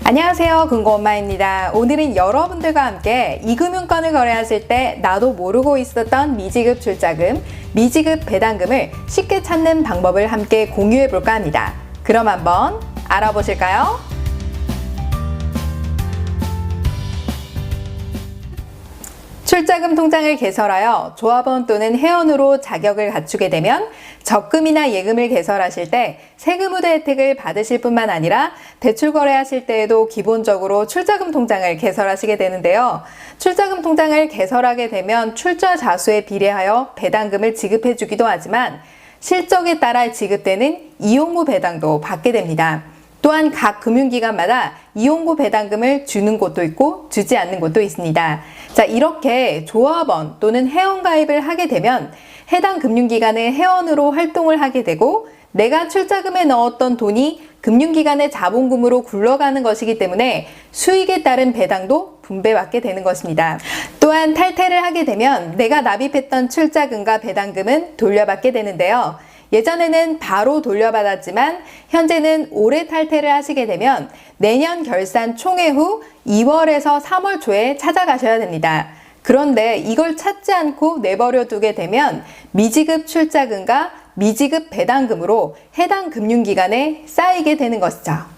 안녕하세요, 금고엄마입니다. 오늘은 여러분들과 함께 이금융권을 거래하실 때 나도 모르고 있었던 미지급 출자금, 미지급 배당금을 쉽게 찾는 방법을 함께 공유해 볼까 합니다. 그럼 한번 알아보실까요? 출자금 통장을 개설하여 조합원 또는 회원으로 자격을 갖추게 되면 적금이나 예금을 개설하실 때 세금 우대 혜택을 받으실 뿐만 아니라 대출 거래하실 때에도 기본적으로 출자금 통장을 개설하시게 되는데요. 출자금 통장을 개설하게 되면 출자 자수에 비례하여 배당금을 지급해 주기도 하지만 실적에 따라 지급되는 이용후 배당도 받게 됩니다. 또한 각 금융기관마다 이용후 배당금을 주는 곳도 있고 주지 않는 곳도 있습니다. 자, 이렇게 조합원 또는 회원 가입을 하게 되면 해당 금융기관의 회원으로 활동을 하게 되고 내가 출자금에 넣었던 돈이 금융기관의 자본금으로 굴러가는 것이기 때문에 수익에 따른 배당도 분배받게 되는 것입니다. 또한 탈퇴를 하게 되면 내가 납입했던 출자금과 배당금은 돌려받게 되는데요. 예전에는 바로 돌려받았지만 현재는 올해 탈퇴를 하시게 되면 내년 결산 총회 후 2월에서 3월 초에 찾아가셔야 됩니다. 그런데 이걸 찾지 않고 내버려 두게 되면 미지급 출자금과 미지급 배당금으로 해당 금융기관에 쌓이게 되는 것이죠.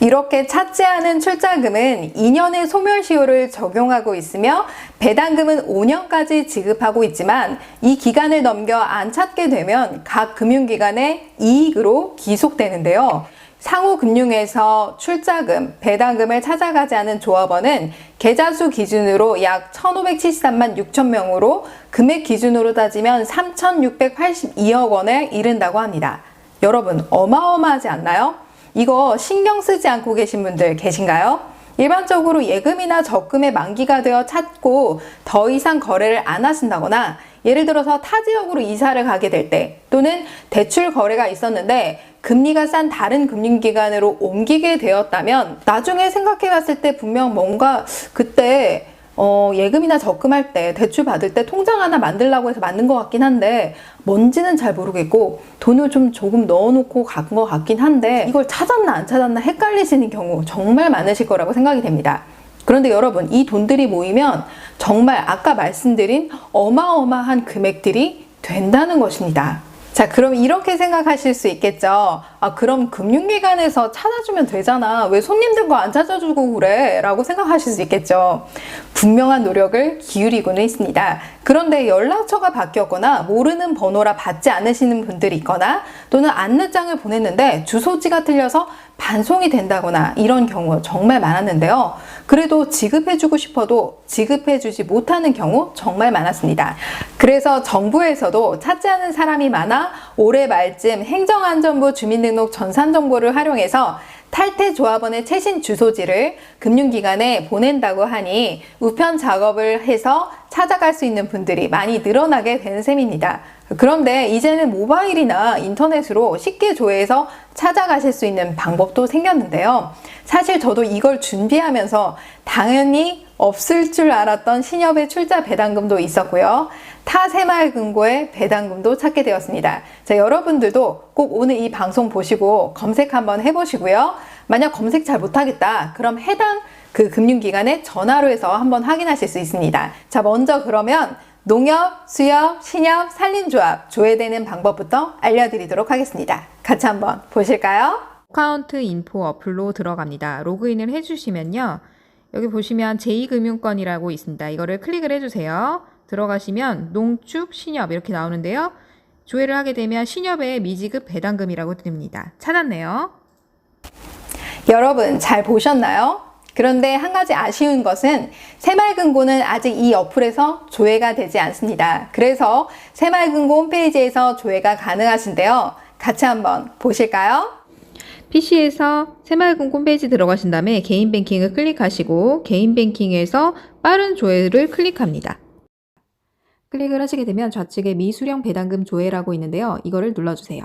이렇게 찾지 않은 출자금은 2년의 소멸시효를 적용하고 있으며 배당금은 5년까지 지급하고 있지만 이 기간을 넘겨 안 찾게 되면 각 금융기관의 이익으로 기속되는데요. 상호금융에서 출자금, 배당금을 찾아가지 않은 조합원은 계좌수 기준으로 약 1,573만 6천 명으로 금액 기준으로 따지면 3,682억 원에 이른다고 합니다. 여러분, 어마어마하지 않나요? 이거 신경 쓰지 않고 계신 분들 계신가요? 일반적으로 예금이나 적금의 만기가 되어 찾고 더 이상 거래를 안 하신다거나 예를 들어서 타 지역으로 이사를 가게 될 때 또는 대출 거래가 있었는데 금리가 싼 다른 금융기관으로 옮기게 되었다면 나중에 생각해 봤을 때 분명 뭔가 그때 예금이나 적금할 때 대출 받을 때 통장 하나 만들라고 해서 만든 것 같긴 한데 뭔지는 잘 모르겠고 돈을 좀 조금 넣어놓고 간 것 같긴 한데 이걸 찾았나 안 찾았나 헷갈리시는 경우 정말 많으실 거라고 생각이 됩니다. 그런데 여러분, 이 돈들이 모이면 정말 아까 말씀드린 어마어마한 금액들이 된다는 것입니다. 자, 그럼 이렇게 생각하실 수 있겠죠. 아, 그럼 금융기관에서 찾아주면 되잖아. 왜 손님들 거 안 찾아주고 그래? 라고 생각하실 수 있겠죠. 분명한 노력을 기울이고는 있습니다. 그런데 연락처가 바뀌었거나 모르는 번호라 받지 않으시는 분들이 있거나 또는 안내장을 보냈는데 주소지가 틀려서 반송이 된다거나 이런 경우 정말 많았는데요. 그래도 지급해주고 싶어도 지급해주지 못하는 경우 정말 많았습니다. 그래서 정부에서도 찾지 않은 사람이 많아 올해 말쯤 행정안전부 주민등록 전산정보를 활용해서 탈퇴 조합원의 최신 주소지를 금융기관에 보낸다고 하니 우편 작업을 해서 찾아갈 수 있는 분들이 많이 늘어나게 되는 셈입니다. 그런데 이제는 모바일이나 인터넷으로 쉽게 조회해서 찾아가실 수 있는 방법도 생겼는데요. 사실 저도 이걸 준비하면서 당연히 없을 줄 알았던 신협의 출자 배당금도 있었고요. 타 새마을금고의 배당금도 찾게 되었습니다. 자, 여러분들도 꼭 오늘 이 방송 보시고 검색 한번 해보시고요. 만약 검색 잘 못하겠다, 그럼 해당 그 금융기관에 전화로 해서 한번 확인하실 수 있습니다. 자, 먼저 그러면 농협, 수협, 신협, 산림조합 조회되는 방법부터 알려드리도록 하겠습니다. 같이 한번 보실까요? 어카운트 인포 어플로 들어갑니다. 로그인을 해주시면요. 여기 보시면 제2금융권이라고 있습니다. 이거를 클릭을 해주세요. 들어가시면 농축, 신협 이렇게 나오는데요. 조회를 하게 되면 신협의 미지급 배당금이라고 뜹니다. 찾았네요. 여러분 잘 보셨나요? 그런데 한 가지 아쉬운 것은 새마을금고는 아직 이 어플에서 조회가 되지 않습니다. 그래서 새마을금고 홈페이지에서 조회가 가능하신데요. 같이 한번 보실까요? PC에서 새마을금고 홈페이지 들어가신 다음에 개인 뱅킹을 클릭하시고 개인 뱅킹에서 빠른 조회를 클릭합니다. 클릭을 하시게 되면 좌측에 미수령 배당금 조회라고 있는데요. 이거를 눌러주세요.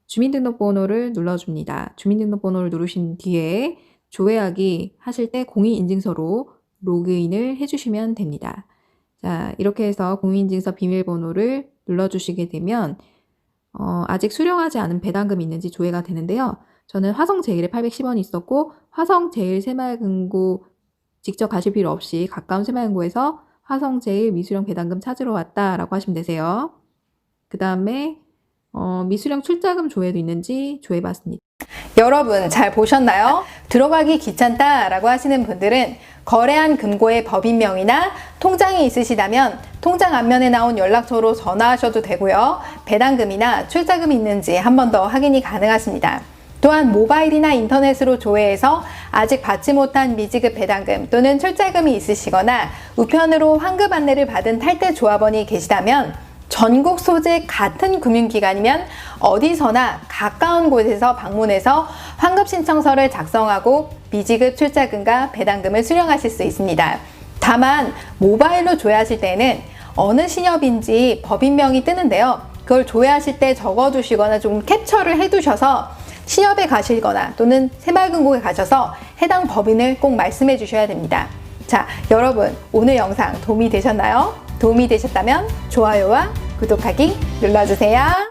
주민등록번호를 눌러줍니다. 주민등록번호를 누르신 뒤에 조회하기 하실 때 공인인증서로 로그인을 해주시면 됩니다. 자, 이렇게 해서 공인인증서 비밀번호를 눌러주시게 되면 아직 수령하지 않은 배당금이 있는지 조회가 되는데요. 저는 화성제일에 810원이 있었고 화성제일 새마을금고 직접 가실 필요 없이 가까운 새마을금고에서 화성제일 미수령 배당금 찾으러 왔다라고 하시면 되세요. 그 다음에 미수령 출자금 조회도 있는지 조회봤습니다. 여러분 잘 보셨나요? 들어가기 귀찮다라고 하시는 분들은 거래한 금고의 법인명이나 통장이 있으시다면 통장 앞면에 나온 연락처로 전화하셔도 되고요. 배당금이나 출자금이 있는지 한 번 더 확인이 가능하십니다. 또한 모바일이나 인터넷으로 조회해서 아직 받지 못한 미지급 배당금 또는 출자금이 있으시거나 우편으로 환급 안내를 받은 탈퇴 조합원이 계시다면 전국 소재 같은 금융기관이면 어디서나 가까운 곳에서 방문해서 환급 신청서를 작성하고 미지급 출자금과 배당금을 수령하실 수 있습니다. 다만 모바일로 조회하실 때는 어느 신협인지 법인명이 뜨는데요. 그걸 조회하실 때 적어두시거나 좀 캡처를 해두셔서 신협에 가시거나 또는 새마을금고에 가셔서 해당 법인을 꼭 말씀해 주셔야 됩니다. 자, 여러분 오늘 영상 도움이 되셨나요? 도움이 되셨다면 좋아요와 구독하기 눌러주세요.